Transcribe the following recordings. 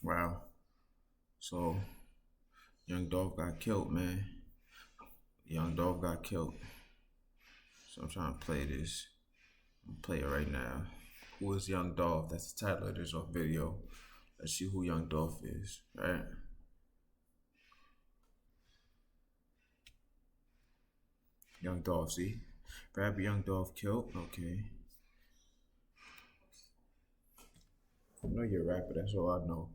Wow. So, young Dolph got killed, man. Young Dolph got killed. So I'm trying to play this. I'm gonna play it right now. Who is young Dolph? That's the title of this video. Let's see who young Dolph is, right? Young Dolph, see? Rapper Young Dolph killed. Okay. I know you're a rapper, that's all I know.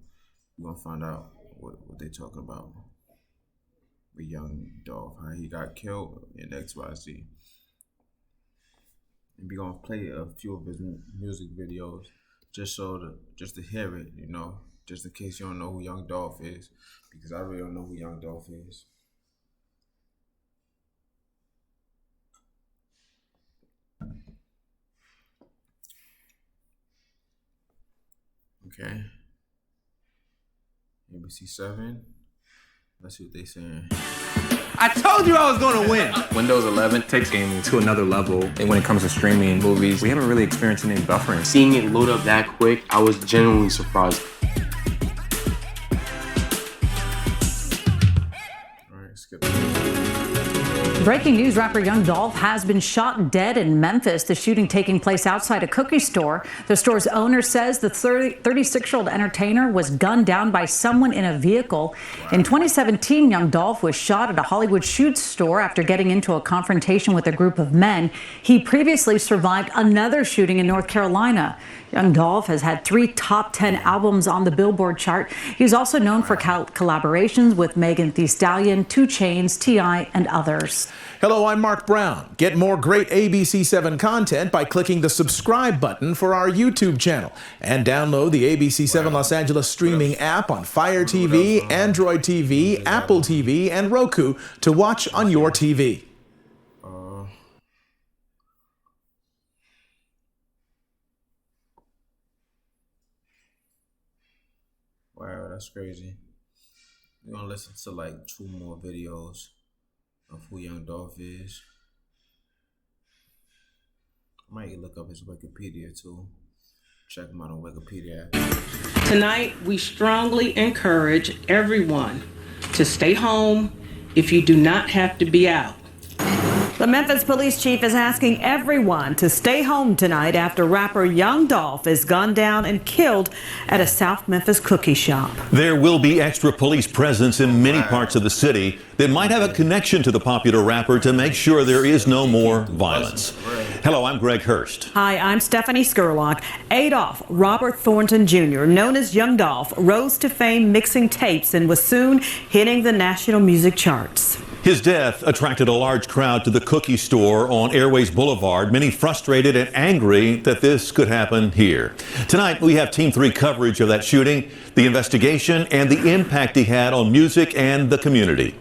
We're gonna find out what they talking about with young Dolph, how he got killed in XYZ. And we're gonna play a few of his music videos just to hear it, you know, just in case you don't know who young Dolph is, because I really don't know who young Dolph is. Okay. ABC 7. Let's see what they saying. I told you I was gonna win! Windows 11 takes gaming to another level. And when it comes to streaming movies, we haven't really experienced any buffering. Seeing it load up that quick, I was genuinely surprised. All right, skip it. Breaking news, rapper Young Dolph has been shot dead in Memphis. The shooting taking place outside a cookie store. The store's owner says the 36-year-old entertainer was gunned down by someone in a vehicle. In 2017, Young Dolph was shot at a Hollywood shoe store after getting into a confrontation with a group of men. He previously survived another shooting in North Carolina. Young Dolph has had 3 top 10 albums on the Billboard chart. He's also known for collaborations with Megan Thee Stallion, 2 Chainz, T.I., and others. Hello, I'm Mark Brown. Get more great ABC7 content by clicking the subscribe button for our YouTube channel and download the ABC7 Los Angeles streaming app on Fire TV, Android TV, Apple TV, and Roku to watch on your TV. Wow, that's crazy. We're gonna listen to like 2 more videos of who young Dolph is. I might look up his Wikipedia too. Check him out on Wikipedia. Tonight, we strongly encourage everyone to stay home if you do not have to be out. The Memphis police chief is asking everyone to stay home tonight after rapper Young Dolph is gunned down and killed at a South Memphis cookie shop. There will be extra police presence in many parts of the city that might have a connection to the popular rapper to make sure there is no more violence. Hello, I'm Greg Hurst. Hi, I'm Stephanie Skurlock. Adolph Robert Thornton Jr., known as Young Dolph, rose to fame mixing tapes and was soon hitting the national music charts. His death attracted a large crowd to the cookie store on Airways Boulevard, many frustrated and angry that this could happen here. Tonight, we have Team 3 coverage of that shooting, the investigation, and the impact he had on music and the community.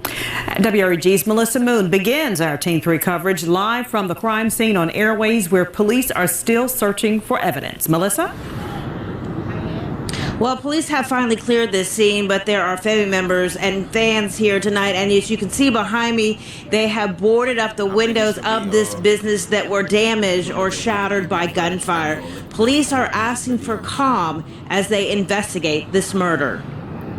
WREG's Melissa Moon begins our Team 3 coverage live from the crime scene on Airways, where police are still searching for evidence. Melissa? Well, police have finally cleared this scene, but there are family members and fans here tonight. And as you can see behind me, they have boarded up the windows of this business that were damaged or shattered by gunfire. Police are asking for calm as they investigate this murder.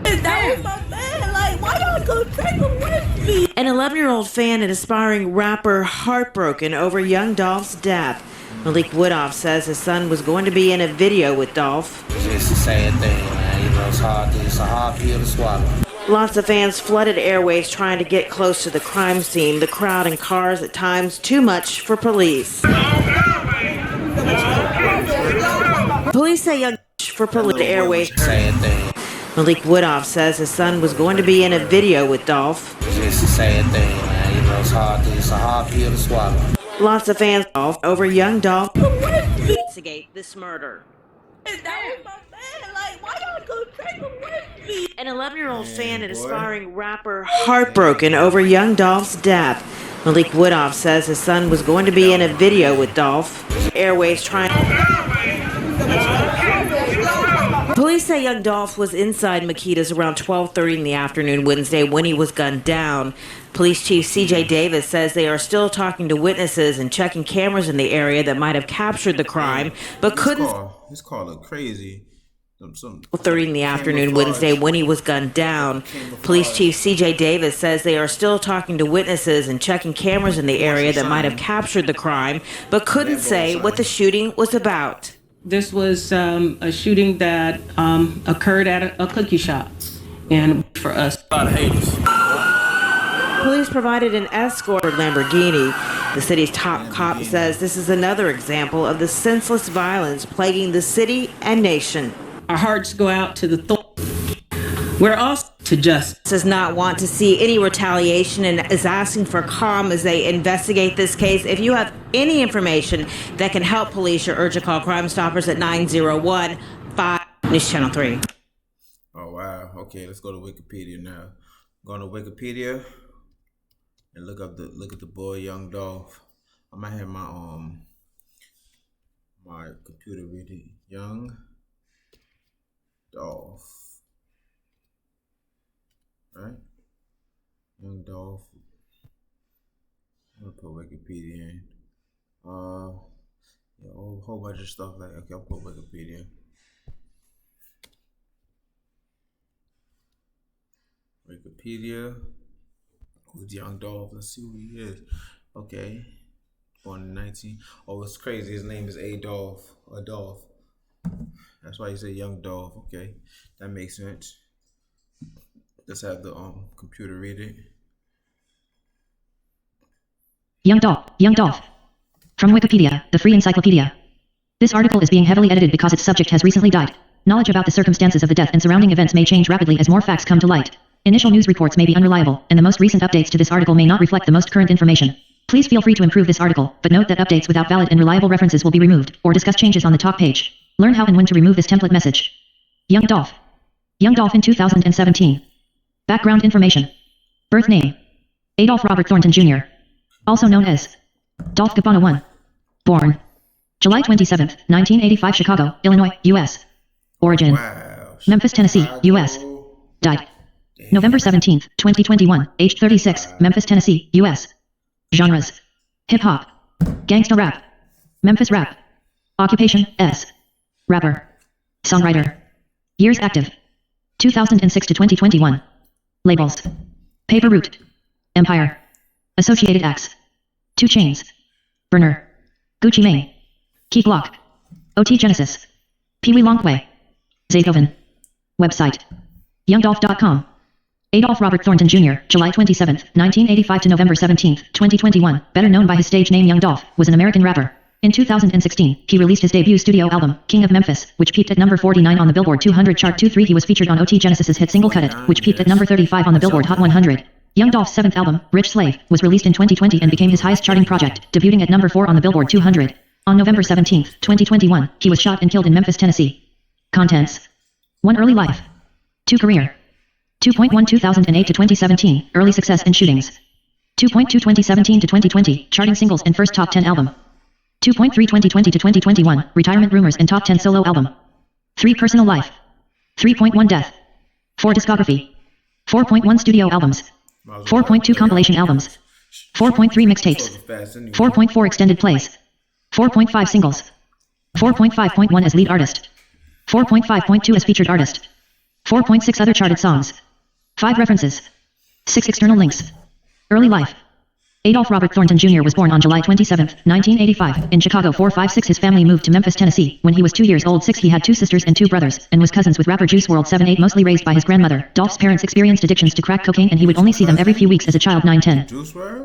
That was my man. Like, why don't go take him with me? An 11-year-old fan and aspiring rapper heartbroken over young Dolph's death. Malik Woodoff says his son was going to be in a video with Dolph. It's a sad thing, man. You know, it's a hard pill to swallow. Lots of fans flooded Airways trying to get close to the crime scene. The crowd and cars at times too much for police. Police say young for police Airways. Sad thing. Malik Woodoff says his son was going to be in a video with Dolph. It's a sad thing, man. You know, it's a hard pill to swallow. Lots of fans over young Dolph investigate this murder. That was my man. Like, why don't go take him with me? An 11-year-old fan and aspiring rapper heartbroken over young Dolph's death. Malik Woodoff says his son was going to be in a video with Dolph. Airways trying. Police say young Dolph was inside Makita's around 12:30 in the afternoon Wednesday when he was gunned down. Police Chief C.J. Davis says they are still talking to witnesses and checking cameras in the area that might have captured the crime, but couldn't. His car look crazy. 12:30 in the afternoon Wednesday when he was gunned down. Police Chief C.J. Davis says they are still talking to witnesses and checking cameras in the area that might have captured the crime, but couldn't say what the shooting was about. This was a shooting that occurred at a cookie shop, and for us, Police provided an escort for Lamborghini. The city's top cop says this is another example of the senseless violence plaguing the city and nation. Our hearts go out to the We're also to justice. Does not want to see any retaliation and is asking for calm as they investigate this case. If you have any information that can help police, you're urged to call Crime Stoppers at 901-5 News Channel 3. Oh wow. Okay, let's go to Wikipedia now. Going to Wikipedia and look at the boy Young Dolph. I might have my my computer reading Young Dolph. Right? Young Dolph. I'm gonna put Wikipedia in. Yeah, a whole bunch of stuff like okay, I'll put Wikipedia. Wikipedia. Who's Young Dolph? Let's see who he is. Okay. Born in 19. Oh, it's crazy. His name is Adolph. That's why you say Young Dolph. Okay. That makes sense. Let's have the computer read it. Young Dolph. From Wikipedia, the free encyclopedia. This article is being heavily edited because its subject has recently died. Knowledge about the circumstances of the death and surrounding events may change rapidly as more facts come to light. Initial news reports may be unreliable, and the most recent updates to this article may not reflect the most current information. Please feel free to improve this article, but note that updates without valid and reliable references will be removed, or discuss changes on the top page. Learn how and when to remove this template message. Young Dolph in 2017. Background information. Birth name: Adolph Robert Thornton Jr., also known as Dolph Gabbana I. Born July 27, 1985, Chicago, Illinois, U.S. Origin: Memphis, Tennessee, U.S. Died November 17, 2021, aged 36, Memphis, Tennessee, U.S. Genres: hip-hop, gangsta rap, Memphis rap. Occupation: S. Rapper, songwriter. Years active: 2006 to 2021. Labels: Paper Route, Empire, Associated Acts, 2 Chainz, Burner, Gucci Mane, Key Glock, OT Genesis, Pee Wee Longway, Zaytoven. Website: youngdolph.com. Adolph Robert Thornton Jr., July 27, 1985 to November 17, 2021, better known by his stage name Young Dolph, was an American rapper. In 2016, he released his debut studio album, King of Memphis, which peaked at number 49 on the Billboard 200 chart. 2-3 He was featured on OT Genesis's hit single Cut It, which peaked at number 35 on the Billboard Hot 100. Young Dolph's 7th album, Rich Slave, was released in 2020 and became his highest charting project, debuting at number 4 on the Billboard 200. On November 17, 2021, he was shot and killed in Memphis, Tennessee. Contents: 1. Early life. 2. Career. 2.1 2008 to 2017, early success and shootings. 2.2 2017 to 2020, charting singles and first top 10 album. 2.3 2020 to 2021, retirement rumors and top 10 solo album. 3. Personal life. 3.1 death. 4. Discography. 4.1 studio albums. 4.2 compilation albums. 4.3 mixtapes. 4.4 extended plays. 4.5 singles. 4.5.1 as lead artist. 4.5.2 as featured artist. 4.6 other charted songs. 5 references. 6 external links. Early life. Adolph Robert Thornton Jr. was born on July 27, 1985, in Chicago. 4, 5, 6 His family moved to Memphis, Tennessee, when he was 2 years old. 6 He had 2 sisters and 2 brothers, and was cousins with rapper Juice WRLD. 7, 8 Mostly raised by his grandmother. Dolph's parents experienced addictions to crack cocaine and he would only see them every few weeks as a child. 9, 10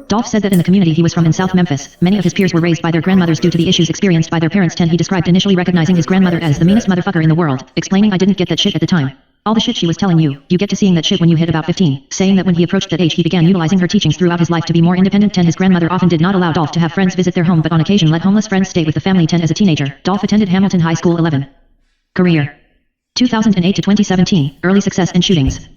Dolph said that in the community he was from in South Memphis, many of his peers were raised by their grandmothers due to the issues experienced by their parents. 10 He described initially recognizing his grandmother as the meanest motherfucker in the world, explaining, "I didn't get that shit at the time. All the shit she was telling you get to seeing that shit when you hit about 15, saying that when he approached that age he began utilizing her teachings throughout his life to be more independent. 10 His grandmother often did not allow Dolph to have friends visit their home but on occasion let homeless friends stay with the family. 10 As a teenager, Dolph attended Hamilton High School. 11 Career. 2008 to 2017, early success and shootings.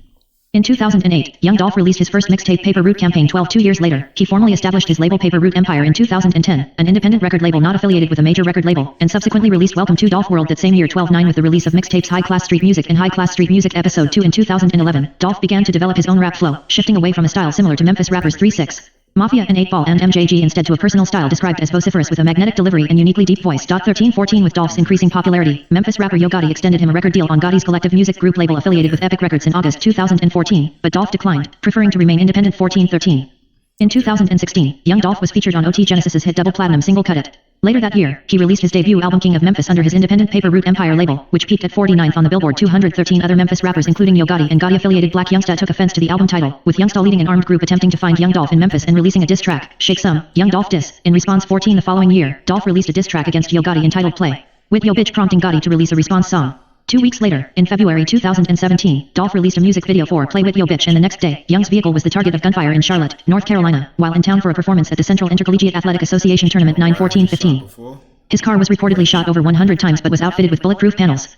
In 2008, Young Dolph released his first mixtape Paper Route Campaign. 2 years later, he formally established his label Paper Route Empire. In 2010, an independent record label not affiliated with a major record label, and subsequently released Welcome to Dolph World that same year. 12/9 With the release of mixtapes High Class Street Music and High Class Street Music Episode 2 in 2011, Dolph began to develop his own rap flow, shifting away from a style similar to Memphis rappers. 3/6 Mafia and 8-Ball and MJG instead to a personal style described as vociferous with a magnetic delivery and uniquely deep voice. 13-14 With Dolph's increasing popularity, Memphis rapper Yo Gotti extended him a record deal on Gotti's collective music group label affiliated with Epic Records in August 2014, but Dolph declined, preferring to remain independent. 14-13 In 2016, Young Dolph was featured on OT Genesis's hit double platinum single Cut It. Later that year, he released his debut album King of Memphis under his independent Paper Route Empire label, which peaked at 49th on the Billboard 200. 13 Other Memphis rappers including Yo Gotti and Gotti-affiliated Black Youngsta took offense to the album title, with Youngsta leading an armed group attempting to find Young Dolph in Memphis and releasing a diss track, Shake Some, Young Dolph Diss. In response 14 The following year, Dolph released a diss track against Yo Gotti entitled Play With Yo Bitch, prompting Gotti to release a response song. 2 weeks later, in February 2017, Dolph released a music video for Play With Yo Bitch, and the next day, Young's vehicle was the target of gunfire in Charlotte, North Carolina, while in town for a performance at the Central Intercollegiate Athletic Association Tournament. 9-14-15 His car was reportedly shot over 100 times but was outfitted with bulletproof panels.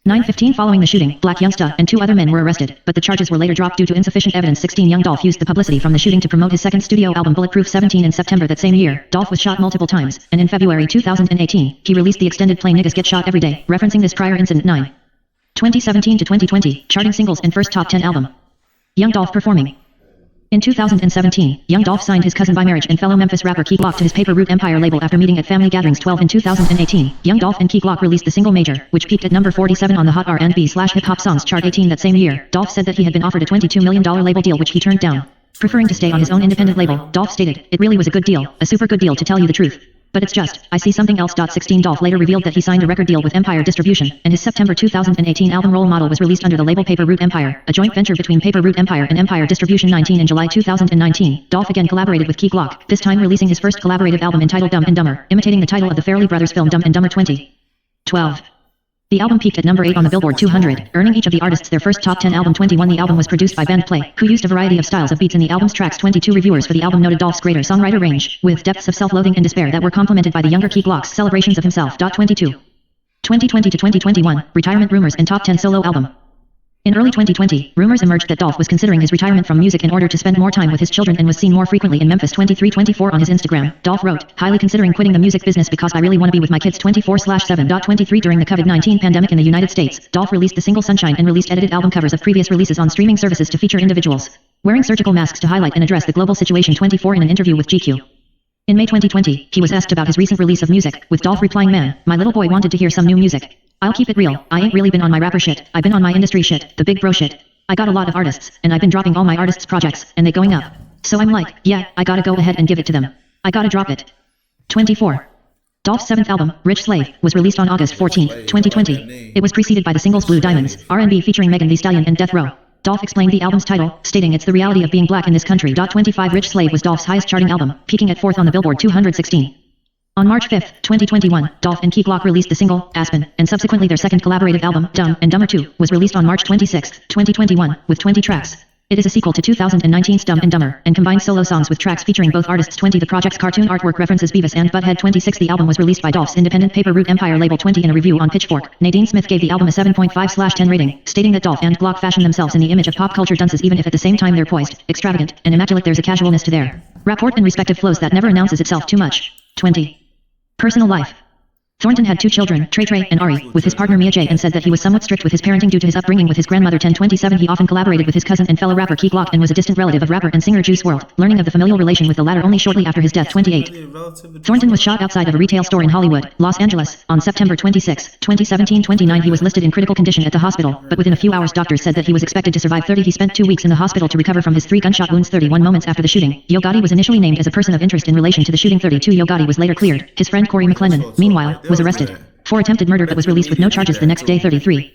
9-15 Following the shooting, Black Youngsta and 2 other men were arrested, but the charges were later dropped due to insufficient evidence. 16 Young Dolph used the publicity from the shooting to promote his second studio album Bulletproof. 17 In September that same year, Dolph was shot multiple times, and in February 2018, he released the extended Play Niggas Get Shot Every Day, referencing this prior incident. 2017 to 2020, charting singles and first top 10 album. Young Dolph performing. In 2017, Young Dolph signed his cousin by marriage and fellow Memphis rapper Key Glock to his Paper Route Empire label after meeting at family gatherings. 12 In 2018, Young Dolph and Key Glock released the single Major, which peaked at number 47 on the Hot R&B/hip-hop songs chart. 18 That same year, Dolph said that he had been offered a $22 million label deal which he turned down. Preferring to stay on his own independent label, Dolph stated, "It really was a good deal, a super good deal to tell you the truth. But it's just, I see something else." 16 Dolph later revealed that he signed a record deal with Empire Distribution, and his September 2018 album Role Model was released under the label Paper Route Empire, a joint venture between Paper Route Empire and Empire Distribution. 19 In July 2019, Dolph again collaborated with Key Glock, this time releasing his first collaborative album entitled Dumb and Dumber, imitating the title of the Farrelly Brothers film Dumb and Dumber. 2012 The album peaked at number 8 on the Billboard 200, earning each of the artists their first top 10 album. 21 The album was produced by Band Play, who used a variety of styles of beats in the album's tracks. 22 Reviewers for the album noted Dolph's greater songwriter range, with depths of self-loathing and despair that were complemented by the younger Key Glock's celebrations of himself. 22 2020 to 2021, retirement rumors and top 10 solo album. In early 2020, rumors emerged that Dolph was considering his retirement from music in order to spend more time with his children and was seen more frequently in Memphis. 23-24 On his Instagram, Dolph wrote, "Highly considering quitting the music business because I really want to be with my kids." 24/7. 23 During the COVID-19 pandemic in the United States, Dolph released the single Sunshine and released edited album covers of previous releases on streaming services to feature individuals wearing surgical masks to highlight and address the global situation. 24 In an interview with GQ. In May 2020, he was asked about his recent release of music, with Dolph replying, "Man, my little boy wanted to hear some new music. I'll keep it real, I ain't really been on my rapper shit, I've been on my industry shit, the big bro shit. I got a lot of artists, and I've been dropping all my artists' projects, and they going up. So I'm like, yeah, I gotta go ahead and give it to them. I gotta drop it." 24 Dolph's 7th album, Rich Slave, was released on August 14, 2020. It was preceded by the singles Blue Diamonds, R&B featuring Megan Thee Stallion and Death Row. Dolph explained the album's title, stating it's the reality of being black in this country. 25 Rich Slave was Dolph's highest charting album, peaking at 4th on the Billboard 216. On March 5, 2021, Dolph and Key Glock released the single, Aspen, and subsequently their second collaborative album, Dumb and Dumber 2, was released on March 26, 2021, with 20 tracks. It is a sequel to 2019's Dumb and Dumber, and combines solo songs with tracks featuring both artists. 20 The project's cartoon artwork references Beavis and Butthead. 26 The album was released by Dolph's independent Paper Route Empire label. 20 In a review on Pitchfork, Nadine Smith gave the album a 7.5/10 rating, stating that Dolph and Glock fashion themselves in the image of pop culture dunces even if at the same time they're poised, extravagant, and immaculate. There's a casualness to their rapport and respective flows that never announces itself too much. 20 Personal life. Thornton had 2 children, Trey and Ari, with his partner Mia J, and said that he was somewhat strict with his parenting due to his upbringing with his grandmother. 1027 He often collaborated with his cousin and fellow rapper Key Glock and was a distant relative of rapper and singer Juice WRLD, learning of the familial relation with the latter only shortly after his death. 28 Thornton was shot outside of a retail store in Hollywood, Los Angeles, on September 26, 2017. 29 He was listed in critical condition at the hospital, but within a few hours doctors said that he was expected to survive. 30 He spent 2 weeks in the hospital to recover from his 3 gunshot wounds. 31 Moments after the shooting, Yo Gotti was initially named as a person of interest in relation to the shooting. 32 Yo Gotti was later cleared. His friend Corey McClendon, meanwhile, was arrested for attempted murder but was released with no charges the next day. 33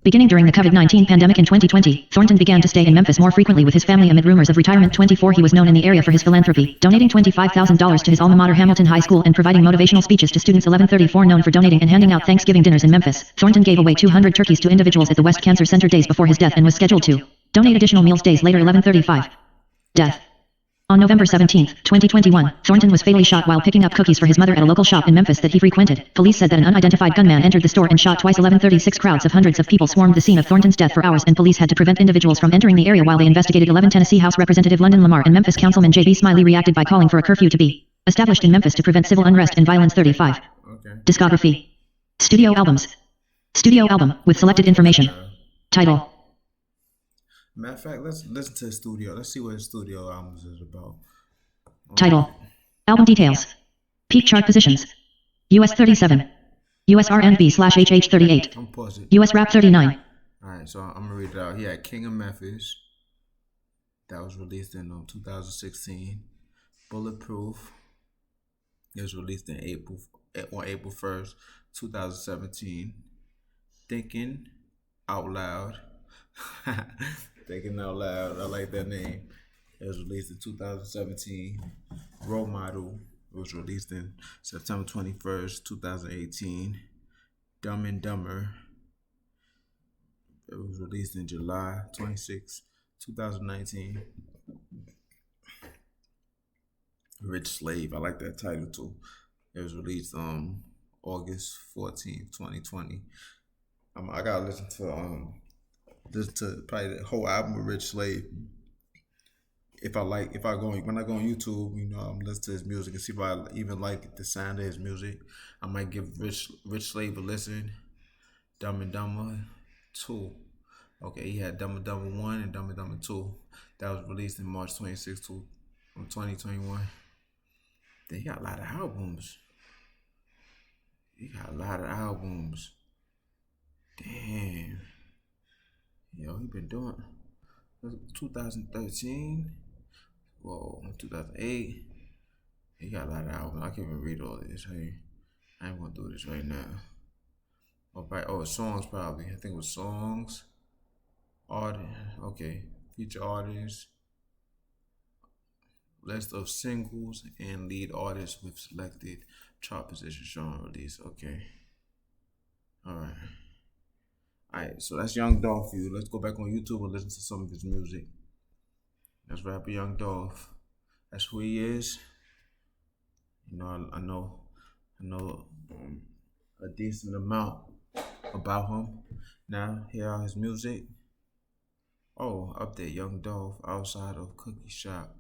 Beginning during the COVID-19 pandemic in 2020, Thornton began to stay in Memphis more frequently with his family amid rumors of retirement. 24 He was known in the area for his philanthropy, donating $25,000 to his alma mater Hamilton High School and providing motivational speeches to students. 1134 Known for donating and handing out Thanksgiving dinners in Memphis, Thornton gave away 200 turkeys to individuals at the West Cancer Center days before his death and was scheduled to donate additional meals days later. 1135 Death. On November 17, 2021, Thornton was fatally shot while picking up cookies for his mother at a local shop in Memphis that he frequented. Police said that an unidentified gunman entered the store and shot twice. 1136 Crowds of hundreds of people swarmed the scene of Thornton's death for hours and police had to prevent individuals from entering the area while they investigated. 11 Tennessee House Representative London Lamar and Memphis Councilman J.B. Smiley reacted by calling for a curfew to be established in Memphis to prevent civil unrest and violence. 35 Discography. Studio albums. Studio album, with selected information. Title. Matter of fact, let's listen to the studio. Let's see what the studio albums is about. Title. Album details. Peak chart positions. US 37. US R&B/HH 38. I'm pausing. US Rap 39. Alright, so I'm gonna read it out. He had King of Memphis. That was released in 2016. Bulletproof. It was released on April 1st, 2017. Thinking Out Loud. Thinking Out Loud. I like that name. It was released in 2017. Role Model. It was released in September 21st, 2018. Dumb and Dumber. It was released in July 26, 2019. Rich Slave. I like that title too. It was released August 14th, 2020. I gotta listen to probably the whole album of Rich Slave. When I go on YouTube, I'm listening to his music and see if I even like the sound of his music. I might give Rich Slave a listen. Dumb and Dumber 2. Okay, he had Dumb and Dumber 1 and Dumb and Dumber 2. That was released in March 26, 2021. Then he got a lot of albums. Damn. Yo, he been doing 2013. Whoa, 2008. He got a lot of albums. I can't even read all this. Hey, I ain't gonna do this right now. Songs probably. I think it was songs. Okay. Feature artists. List of singles and lead artists with selected chart position shown release. Okay. Alright, so that's Young Dolph for you. Let's go back on YouTube and listen to some of his music. That's rapper Young Dolph. That's who he is. I know a decent amount about him. Now, here are his music. Oh, update Young Dolph outside of Cookie Shop.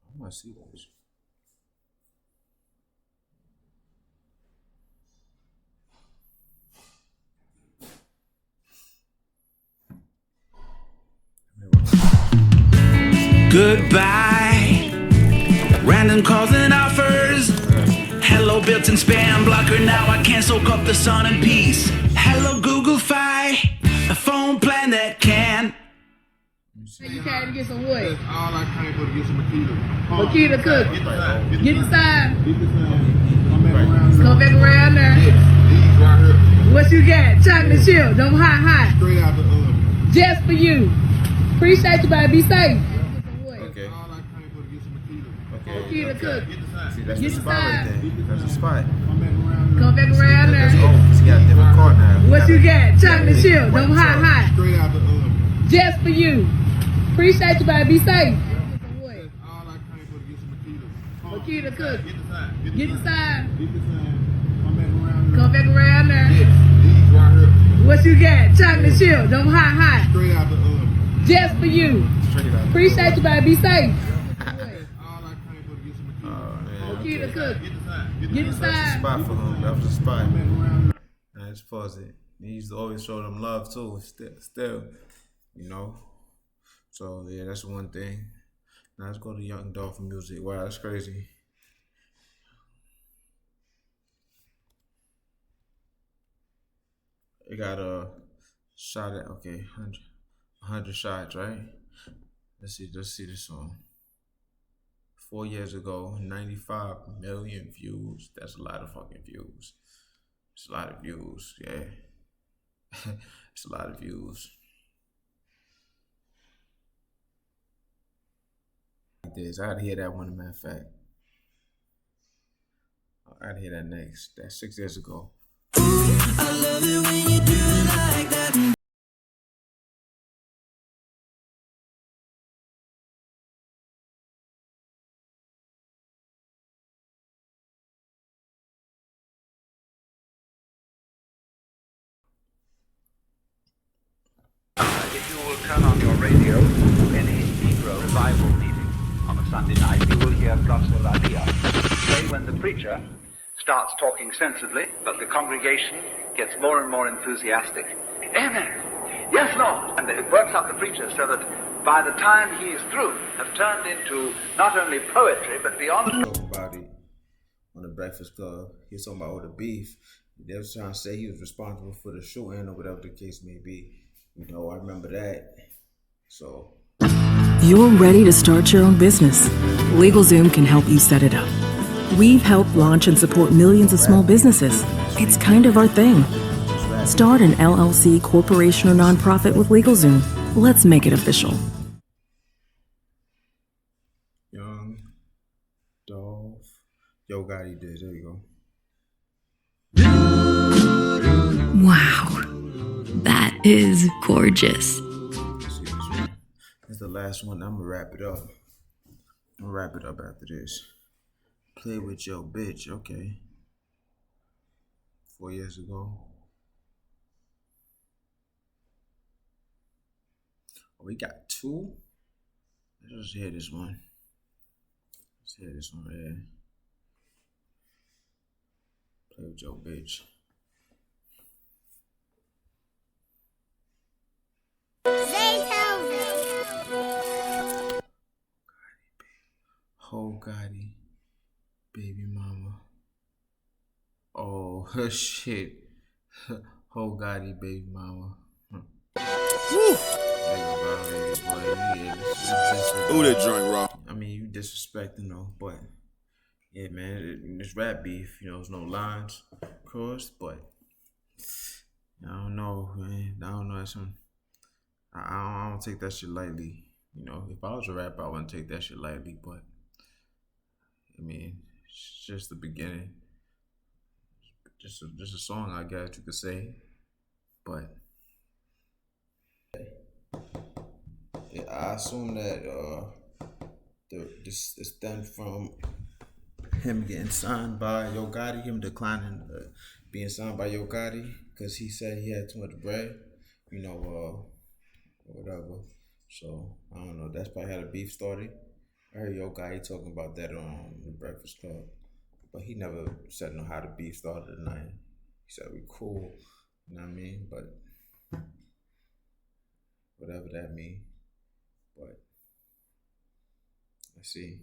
I want to see this. Goodbye. Random calls and offers. Hello, built-in spam blocker. Now I can't soak up the sun in peace. Hello, Google Fi. A phone plan that can. You came to get some wood. That's all I came for, to get some Makita. Makita cook. Get the sign. Get the sign. Come back around there. Yes, these right here. What you got? Chocolate chip. Them hot. Straight out the oven. Just for you. Appreciate you, baby. Be safe. Okay. All I came for, to get some Makita. Okay. Makita cook. Get the sign. See, that's Get the the spot right sign. there. That's the spot. Come back around there. That's old, because he got a different car now. What you got? Chocolate chip. Them hot. Straight out the oven. Just for you. Appreciate you, baby. Be safe. That's all I came for, to get some Makita. Makita cook. Get the sign. Get the sign. Get the sign. Come back around there. Yes, these right here. What you got? Chocolate chip. Them hot. Straight out the oven. Just for you. Appreciate you, baby. Be safe. All I came for, to get some Makita. Makita cook. Get the sign. Get the That's the sign. spot for him. That was the spot. Now let's pause it. He used to always show them love too. Still, So yeah, that's one thing. Now let's go to Young Dolph music. Wow, that's crazy. It got a shot at 100 shots, right? Let's see this song. 4 years ago, 95 million views. That's a lot of fucking views. It's a lot of views, yeah. It's a lot of views. This. I gotta hear that one, matter of fact. I gotta hear that next. That's 6 years ago. I love it when you do it like that. If you will turn on your radio any Negro revival meeting on a Sunday night, you will hear glossolalia. Say when the preacher starts talking sensibly, but the congregation gets more and more enthusiastic. Amen. Yes, Lord. And it works up the preacher so that by the time he is through, have turned into not only poetry, but beyond. Talking about it on the Breakfast Club. He was talking about all the beef. They was trying to say he was responsible for the shooting or whatever the case may be. You know, I remember that. So. You're ready to start your own business. LegalZoom can help you set it up. We've helped launch and support millions of small businesses. It's kind of our thing. Start an LLC, corporation, or nonprofit with LegalZoom. Let's make it official. Young Dolph. Yo Gotti did. There you go. Wow. That is gorgeous. This is the last one. I'm gonna wrap it up. I'm gonna wrap it up after this. Play with your bitch. Okay. 4 years ago. Oh, we got two. Let's just hear this one. Let's hear this one right here. Play with your bitch. Oh, Gotti, baby mama. Oh, shit. Oh, Gotti, baby mama. Ooh, that joint raw. I mean, you disrespecting though, but yeah, man, this rap beef, you know, there's no lines crossed, but I don't know, man. I don't know. I don't take that shit lightly. You know, if I was a rapper, I wouldn't take that shit lightly, but I mean, it's just the beginning. Just a song, I guess you could say, but yeah, I assume that this stemmed from him getting signed by Yo Gotti, him declining being signed by Yo Gotti because he said he had too much bread, you know, whatever. So I don't know. That's probably how the beef started. I heard Yo Gotti talking about that on the Breakfast Club, but he never said no how the beef started or nothing. He said we cool, you know what I mean? But whatever that mean. But let's see.